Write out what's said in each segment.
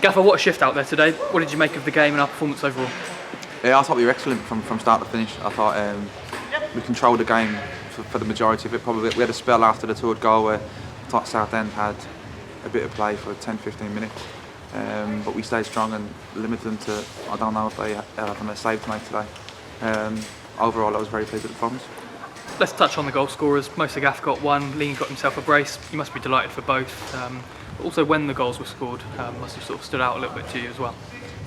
Gaffer, what a shift out there today. What did you make of the game and our performance overall? Yeah, I thought we were excellent from start to finish. I thought we controlled the game for the majority of it. Probably we had a spell after the third goal where I thought Southend had a bit of play for 10-15 minutes, but we stayed strong and limited them to, I don't know if they had a save to make today. Overall, I was very pleased with the performance. Let's touch on the goal scorers. Most of Gaff got one, Lean got himself a brace. You must be delighted for both. But also when the goals were scored, must have sort of stood out a little bit to you as well.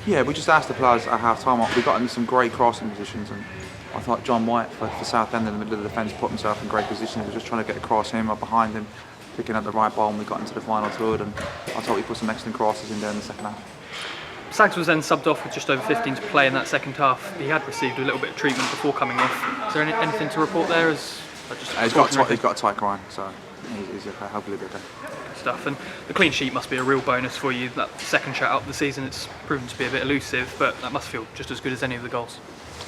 Yeah, we just asked the players at half time. We got into some great crossing positions, and I thought John White for Southend in the middle of the defence put himself in great position. He was just trying to get across him or behind him, picking up the right ball, and we got into the final third. And I thought we put some excellent crosses in there in the second half. Sags was then subbed off with just over 15 to play in that second half. He had received a little bit of treatment before coming off. Is there anything to report there? He's got a tight groin, so he's okay. Hopefully he'll be okay. Good stuff. And the clean sheet must be a real bonus for you. That second shot out of the season, it's proven to be a bit elusive, but that must feel just as good as any of the goals.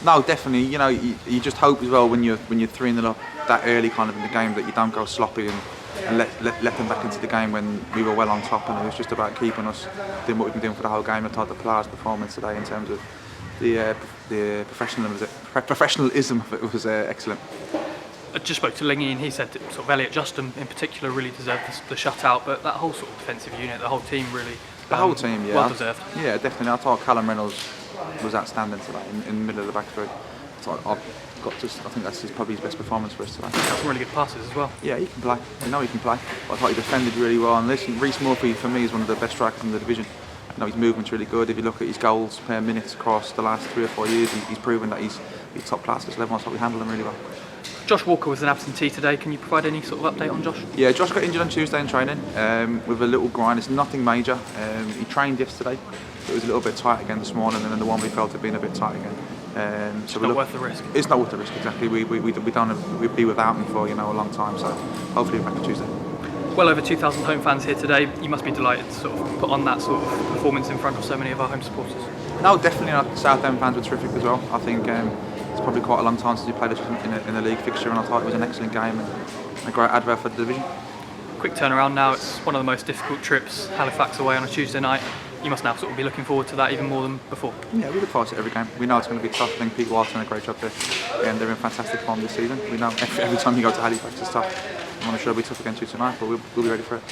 No, definitely. You know, you just hope as well when you're 3-0 up that early kind of in the game that you don't go sloppy and let them back into the game when we were well on top, and it was just about keeping us doing what we've been doing for the whole game. I thought the players' performance today in terms of the professionalism of it was excellent. I just spoke to Lingy and he said that sort of Elliot Justin in particular really deserved the shutout, but that whole sort of defensive unit, the whole team really the whole team, yeah, well deserved. Yeah, definitely. I thought Callum Reynolds was outstanding today in the middle of the back three. So I think that's probably his best performance for us today. Got some really good passes as well. Yeah, he can play. We know he can play. But I thought he defended really well. And listen, Reece Murphy for me is one of the best strikers in the division. You know, his movement's really good. If you look at his goals per minute across the last 3 or 4 years, he's proven that he's top class at this level. I thought we handled him really well. Josh Walker was an absentee today. Can you provide any sort of update on Josh? Yeah, Josh got injured on Tuesday in training with a little grind. It's nothing major. He trained yesterday. It was a little bit tight again this morning, and then the one we felt it being a bit tight again. So it's not worth the risk. It's not worth the risk, exactly. We'd be without him for a long time. So hopefully we're back on Tuesday. Well over 2,000 home fans here today. You must be delighted to sort of put on that sort of performance in front of so many of our home supporters. No, definitely. Southend fans were terrific as well. I think it's probably quite a long time since we played in a league fixture, and I thought it was an excellent game and a great advert for the division. Quick turnaround now. It's one of the most difficult trips. Halifax away on a Tuesday night. You must now sort of be looking forward to that even more than before. Yeah, we look forward to every game. We know it's going to be tough. I think Pete Walt's done a great job there, and they're in fantastic form this season. We know every time you go to Halifax it's tough. I'm not sure it'll be tough against you tonight, but we'll be ready for it.